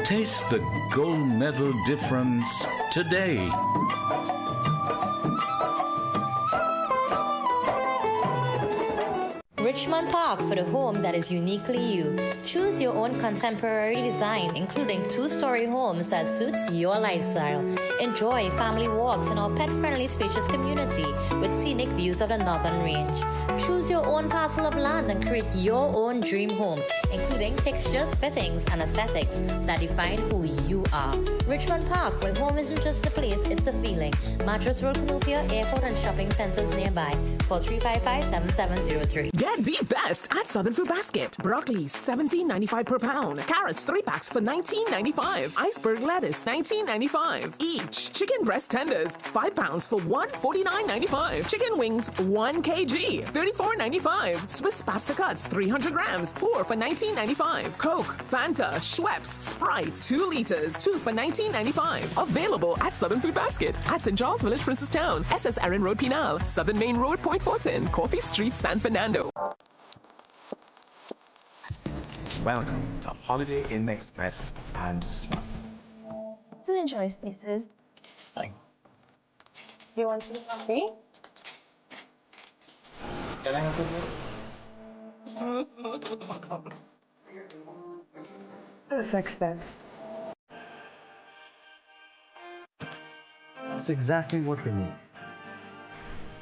Taste the gold medal difference today. Richmond Park for the home that is uniquely you. Choose your own contemporary design, including 2-story homes that suits your lifestyle. Enjoy family walks in our pet-friendly spacious community with scenic views of the Northern Range. Choose your own parcel of land and create your own dream home, including fixtures, fittings, and aesthetics that define who you are. Richmond Park, where home isn't just a place, it's a feeling. Madras Road, Cunupia, Airport, and shopping centers nearby. Call 355-7703. Get the best at Southern Food Basket. Broccoli, $17.95 per pound. Carrots, 3 packs for $19.95. Iceberg lettuce, $19.95 each. Chicken breast tenders, 5 pounds for $149.95. Chicken wings, 1 kg, $34.95. Swiss pasta cuts, 300 grams, 4 for $19.95. Coke, Fanta, Schweppes, Sprite, 2 liters, 2 for $19.95. Available at Southern Food Basket at St. Charles Village, Princestown, SS Erin Road, Pinal, Southern Main Road, Point Fortin, Coffee Street, San Fernando. Welcome to Holiday Inn Express and Suites. To enjoy spaces. Fine. You want some coffee? Can I have a Perfect then. That's exactly what we need.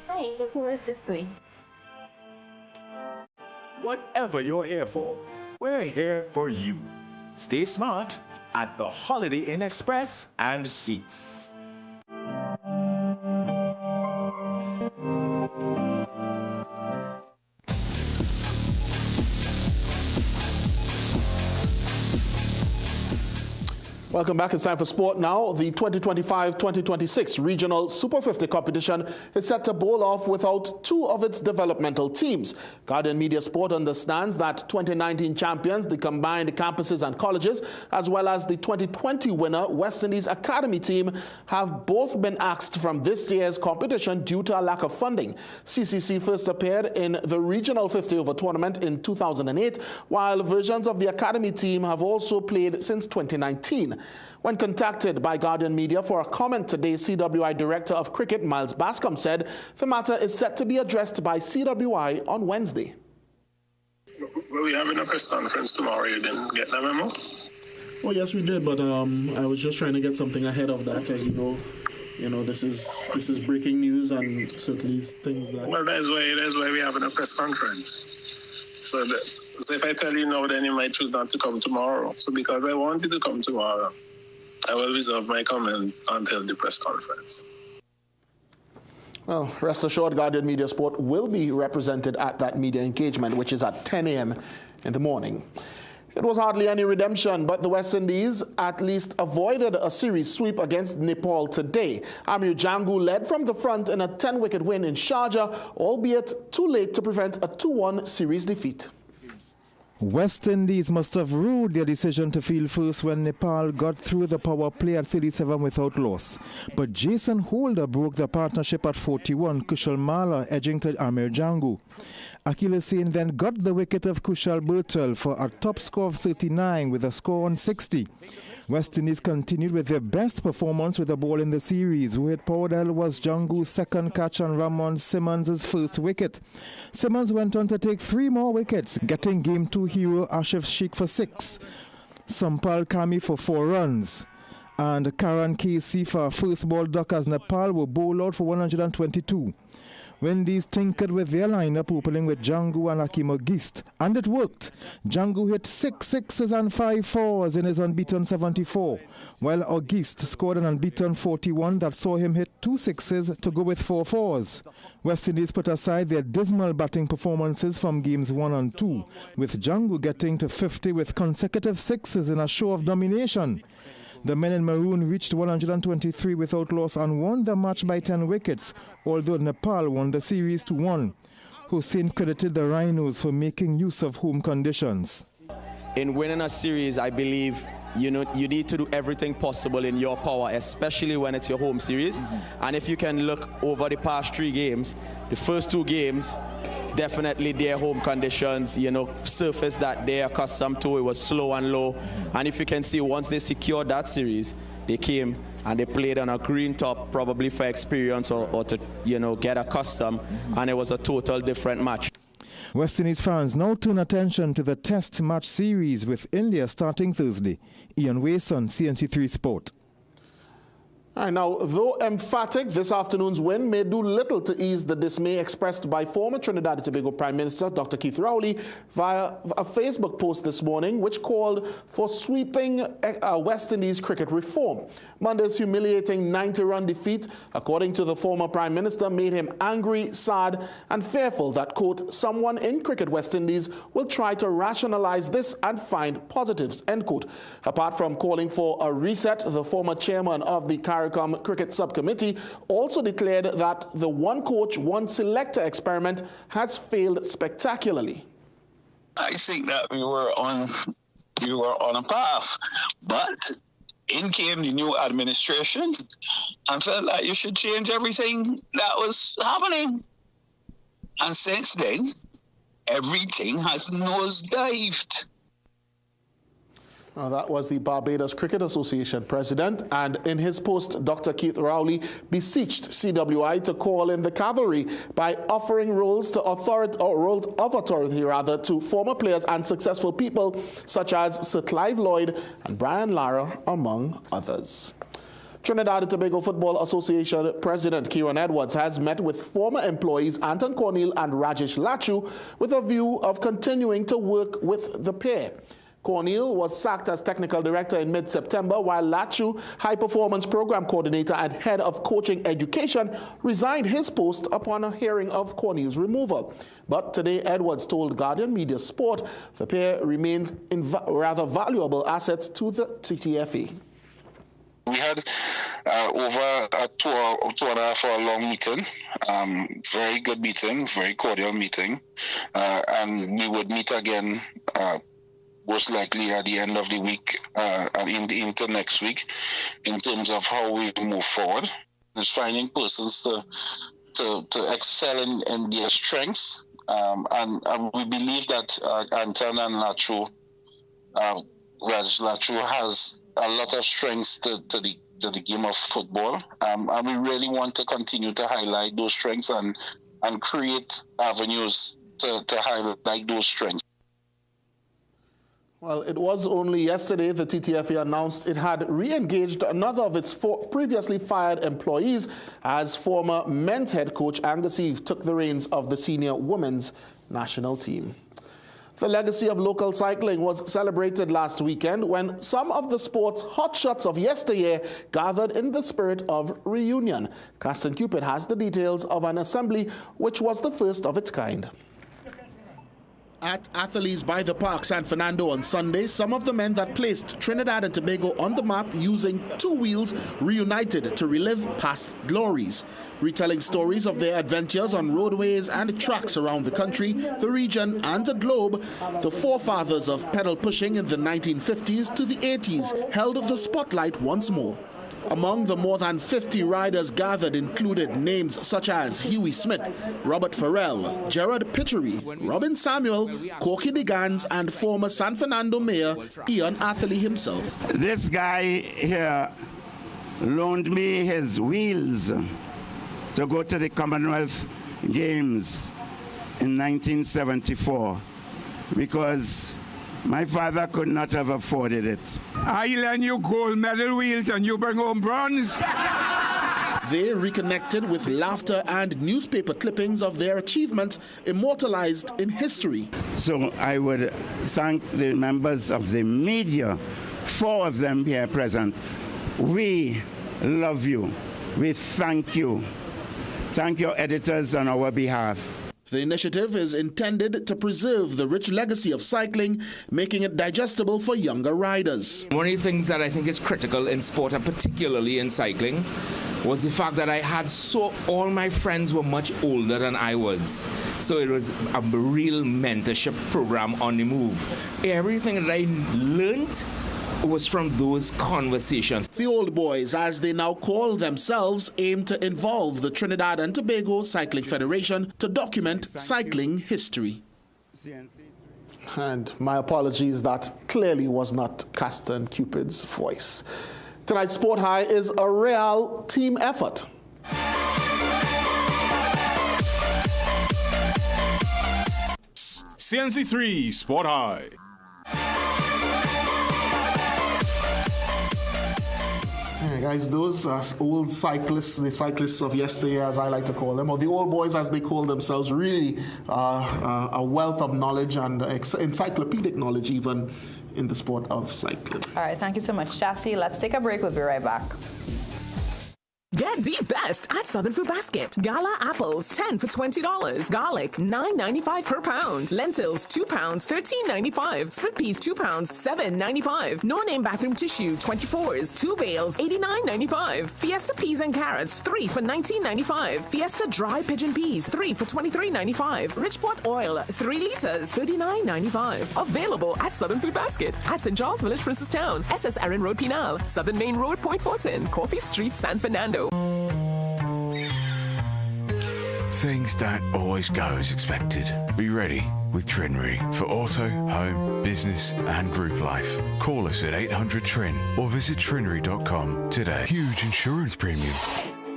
Hey, who is this way? Whatever you're here for, we're here for you. Stay smart at the Holiday Inn Express and Suites. Welcome back. It's time for sport now. The 2025-2026 Regional Super 50 competition is set to bowl off without 2 of its developmental teams. Guardian Media Sport understands that 2019 champions, the combined campuses and colleges, as well as the 2020 winner, West Indies Academy team, have both been axed from this year's competition due to a lack of funding. CCC first appeared in the Regional 50 over tournament in 2008, while versions of the Academy team have also played since 2019. When contacted by Guardian Media for a comment today, CWI Director of Cricket Miles Bascom said the matter is set to be addressed by CWI on Wednesday. Were we having a press conference tomorrow? You didn't get that memo? Oh yes, we did, but I was just trying to get something ahead of that. As you know, this is breaking news and certainly things that. Well, that's why we're having a press conference. So if I tell you no, then you might choose not to come tomorrow. So because I want you to come tomorrow, I will reserve my comment until the press conference. Well, rest assured, Guardian Media Sport will be represented at that media engagement, which is at 10 a.m. in the morning. It was hardly any redemption, but the West Indies at least avoided a series sweep against Nepal today. Amir Jangu led from the front in a 10-wicket win in Sharjah, albeit too late to prevent a 2-1 series defeat. West Indies must have ruled their decision to field first when Nepal got through the power play at 37 without loss. But Jason Holder broke the partnership at 41, Kushal Mala edging to Amir Jangu. Akil Hussain then got the wicket of Kushal Burtel for a top score of 39 with a score on 60. West Indies continued with their best performance with the ball in the series. Rohit Paudel was Jangu's second catch on Ramon Simmons' first wicket. Simmons went on to take 3 more wickets, getting Game 2 hero Ashraf Sheikh for 6, Sampal Kami for 4 runs, and Karan Casey for a first ball duck as Nepal were bowled out for 122. Windies tinkered with their lineup, opening with Jangu and Hakim Auguste, and it worked. Jangu hit 6 sixes and 5 fours in his unbeaten 74, while Auguste scored an unbeaten 41 that saw him hit 2 sixes to go with 4 fours. West Indies put aside their dismal batting performances from games 1 and 2, with Jangu getting to 50 with consecutive sixes in a show of domination. The men in maroon reached 123 without loss and won the match by 10 wickets, although Nepal won the series 2-1. Hussain credited the Rhinos for making use of home conditions. In winning a series, I believe you need to do everything possible in your power, especially when it's your home series. And if you can look over the past 3 games, the first 2 games, definitely their home conditions, surface that they're accustomed to. It was slow and low. And if you can see, once they secured that series, they came and they played on a green top, probably for experience or to, get accustomed. And it was a total different match. West Indies fans now turn attention to the Test match series with India starting Thursday. Ian Wason, CNC3 Sport. All right, now, though emphatic, this afternoon's win may do little to ease the dismay expressed by former Trinidad and Tobago Prime Minister Dr. Keith Rowley via a Facebook post this morning, which called for sweeping West Indies cricket reform. Monday's humiliating 90-run defeat, according to the former Prime Minister, made him angry, sad, and fearful that, quote, someone in cricket West Indies will try to rationalize this and find positives, end quote. Apart from calling for a reset, the former chairman of the CARICOM Cricket Subcommittee also declared that the one coach, one selector experiment has failed spectacularly. I think that we were on a path, but in came the new administration and felt like you should change everything that was happening. And since then, everything has nosedived. Now, that was the Barbados Cricket Association president, and in his post, Dr. Keith Rowley beseeched CWI to call in the cavalry by offering roles of authority to former players and successful people such as Sir Clive Lloyd and Brian Lara, among others. Trinidad and Tobago Football Association President Kieran Edwards has met with former employees Anton Cornel and Rajesh Lachu with a view of continuing to work with the pair. Cornel was sacked as technical director in mid-September, while Lachu, high-performance program coordinator and head of coaching education, resigned his post upon a hearing of Cornel's removal. But today, Edwards told Guardian Media Sport the pair remains rather valuable assets to the TTFA. We had over a 2.5 hour long meeting, very good meeting, very cordial meeting, and we would meet again most likely at the end of the week and into next week in terms of how we move forward. It's finding persons to excel in their strengths, and we believe that Anton and Lachu, Raj Lachu has a lot of strengths to the game of football, and we really want to continue to highlight those strengths and create avenues to highlight those strengths. Well, it was only yesterday the TTFA announced it had re-engaged another of its previously fired employees as former men's head coach Angus Eve took the reins of the senior women's national team. The legacy of local cycling was celebrated last weekend when some of the sport's hotshots of yesteryear gathered in the spirit of reunion. Caston Cupid has the details of an assembly which was the first of its kind. At Athletes by the Park, San Fernando on Sunday, some of the men that placed Trinidad and Tobago on the map using two wheels reunited to relive past glories. Retelling stories of their adventures on roadways and tracks around the country, the region and the globe, the forefathers of pedal pushing in the 1950s to the 80s held the spotlight once more. Among the more than 50 riders gathered included names such as Huey Smith, Robert Farrell, Gerard Pitchery, Robin Samuel, Corky DeGans, and former San Fernando Mayor Ian Atherley himself. This guy here loaned me his wheels to go to the Commonwealth Games in 1974 because my father could not have afforded it. I lend you gold medal wheels and you bring home bronze. They reconnected with laughter and newspaper clippings of their achievements immortalized in history. So I would thank the members of the media, 4 of them here present. We love you. We thank you. Thank your editors on our behalf. The initiative is intended to preserve the rich legacy of cycling, making it digestible for younger riders. One of the things that I think is critical in sport, and particularly in cycling, was the fact that all my friends were much older than I was. So it was a real mentorship program on the move. Everything that I learned was from those conversations. The old boys, as they now call themselves, aim to involve the Trinidad and Tobago Cycling Federation to document cycling history. And my apologies, that clearly was not Caston Cupid's voice. Tonight's Sport High is a real team effort. CNC3 Sport High. Guys, those old cyclists, the cyclists of yesteryear, as I like to call them, or the old boys as they call themselves, really a wealth of knowledge and encyclopedic knowledge even in the sport of cycling. All right, thank you so much, Chassie. Let's take a break. We'll be right back. Get the best at Southern Food Basket. Gala apples, 10 for $20. Garlic, $9.95 per pound. Lentils, 2 pounds, $13.95. Split peas, 2 pounds, $7.95. No-name bathroom tissue, 24s, 2 bales, $89.95. Fiesta peas and carrots, 3 for $19.95. Fiesta dry pigeon peas, 3 for $23.95. Richport oil, 3 liters, $39.95. Available at Southern Food Basket at St. Charles Village, Princestown, SS Erin Road, Pinal, Southern Main Road, Point Fortin, Coffee Street, San Fernando. Things don't always go as expected. Be ready with Trinry for auto, home, business and group life. Call us at 800-TRIN or visit trinry.com today. Huge insurance premium.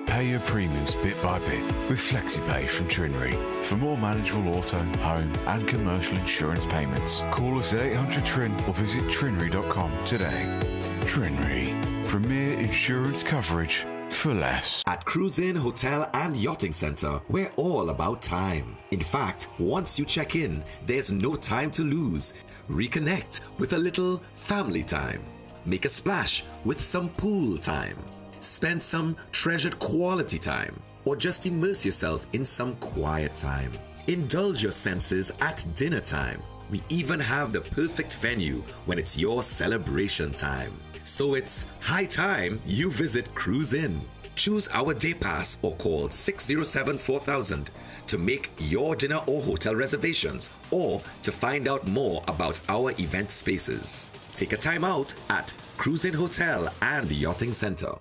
Pay your premiums bit by bit with FlexiPay from Trinry. For more manageable auto, home and commercial insurance payments, call us at 800-TRIN or visit trinry.com today. Trinry. Premier insurance coverage for less. At Cruise Inn Hotel and Yachting Center, we're all about time. In fact, once you check in, there's no time to lose. Reconnect with a little family time. Make a splash with some pool time. Spend some treasured quality time. Or just immerse yourself in some quiet time. Indulge your senses at dinner time. We even have the perfect venue when it's your celebration time. So it's high time you visit Cruise Inn. Choose our day pass or call 607-4000 to make your dinner or hotel reservations or to find out more about our event spaces. Take a time out at Cruise Inn Hotel and Yachting Center.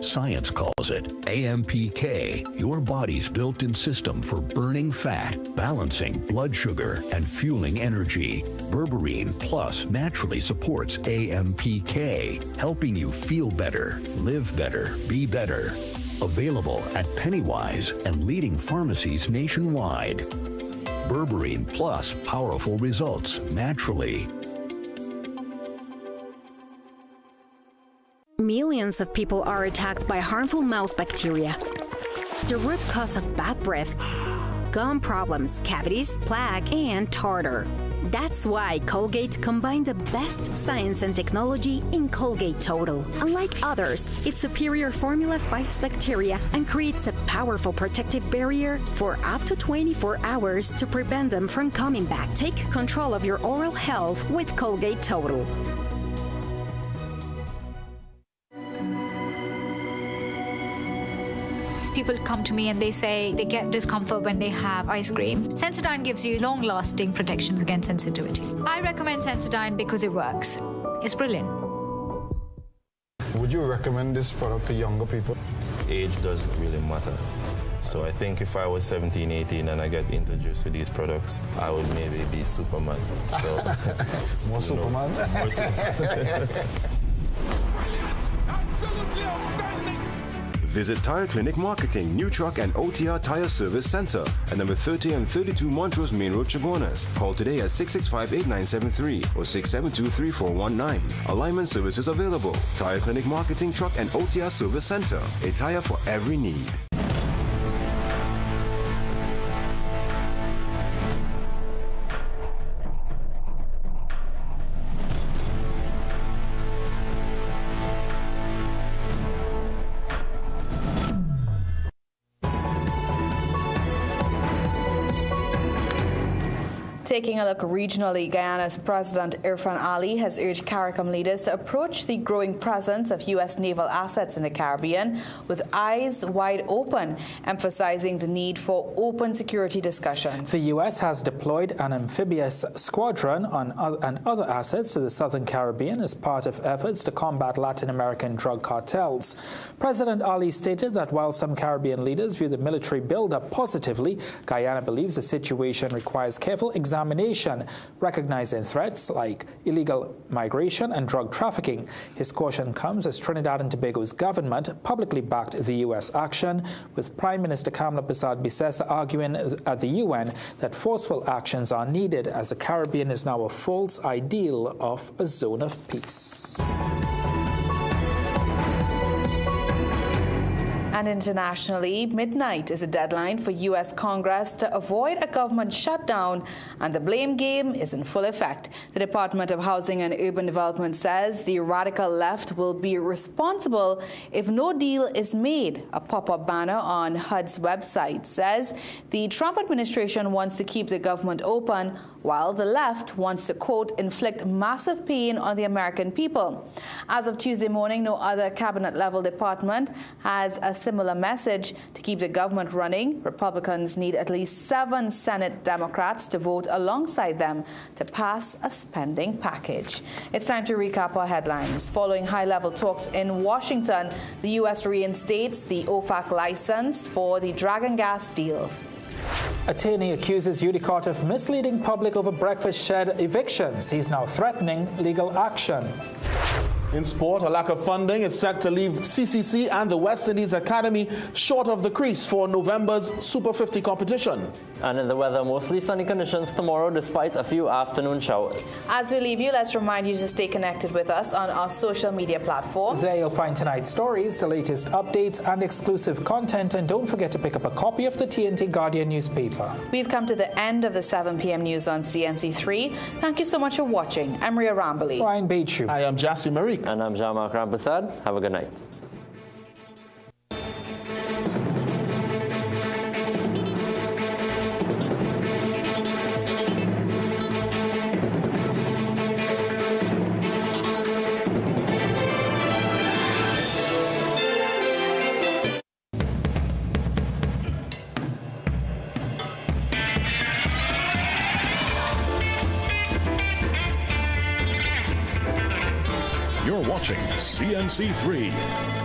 Science calls it AMPK, your body's built-in system for burning fat, balancing blood sugar, and fueling energy. Berberine Plus naturally supports AMPK, helping you feel better, live better, be better. Available at Pennywise and leading pharmacies nationwide. Berberine Plus, powerful results naturally. Millions of people are attacked by harmful mouth bacteria. The root cause of bad breath, gum problems, cavities, plaque, and tartar. That's why Colgate combined the best science and technology in Colgate Total. Unlike others, its superior formula fights bacteria and creates a powerful protective barrier for up to 24 hours to prevent them from coming back. Take control of your oral health with Colgate Total. People come to me and they say they get discomfort when they have ice cream. Sensodyne gives you long-lasting protections against sensitivity. I recommend Sensodyne because it works. It's brilliant. Would you recommend this product to younger people? Age doesn't really matter. So I think if I was 17, 18 and I get introduced to these products, I would maybe be Superman. So More Superman? More Superman. Absolutely outstanding. Visit Tire Clinic Marketing, New Truck and OTR Tire Service Center at number 30 and 32 Montrose Main Road, Chabonas. Call today at 665-8973 or 672-3419. Alignment services available. Tire Clinic Marketing, Truck and OTR Service Center. A tire for every need. Taking a look regionally, Guyana's President Irfan Ali has urged CARICOM leaders to approach the growing presence of U.S. naval assets in the Caribbean with eyes wide open, emphasizing the need for open security discussions. The U.S. has deployed an amphibious squadron and other assets to the southern Caribbean as part of efforts to combat Latin American drug cartels. President Ali stated that while some Caribbean leaders view the military buildup positively, Guyana believes the situation requires careful examination examination, recognizing threats like illegal migration and drug trafficking. His caution comes as Trinidad and Tobago's government publicly backed the U.S. action, with Prime Minister Kamla Persad-Bissessar arguing at the UN that forceful actions are needed as the Caribbean is now a false ideal of a zone of peace. And internationally, midnight is a deadline for U.S. Congress to avoid a government shutdown, and the blame game is in full effect. The Department of Housing and Urban Development says the radical left will be responsible if no deal is made. A pop-up banner on HUD's website says the Trump administration wants to keep the government open, while the left wants to, quote, inflict massive pain on the American people. As of Tuesday morning, no other cabinet-level department has a similar message. To keep the government running, Republicans need at least 7 Senate Democrats to vote alongside them to pass a spending package. It's time to recap our headlines. Following high-level talks in Washington, the U.S. reinstates the OFAC license for the Dragon Gas deal. Attorney accuses Udicott of misleading public over breakfast shed evictions. He's now threatening legal action. In sport, a lack of funding is set to leave CCC and the West Indies Academy short of the crease for November's Super 50 competition. And in the weather, mostly sunny conditions tomorrow despite a few afternoon showers. As we leave you, let's remind you to stay connected with us on our social media platforms. There you'll find tonight's stories, the latest updates and exclusive content, and don't forget to pick up a copy of the TNT Guardian newspaper. We've come to the end of the 7 p.m. news on CNC3. Thank you so much for watching. I'm Ria Rambali. Ryan Beachu. I am Jassi Marik. And I'm Jean-Marc Rampasad. Have a good night. You're watching CNC3.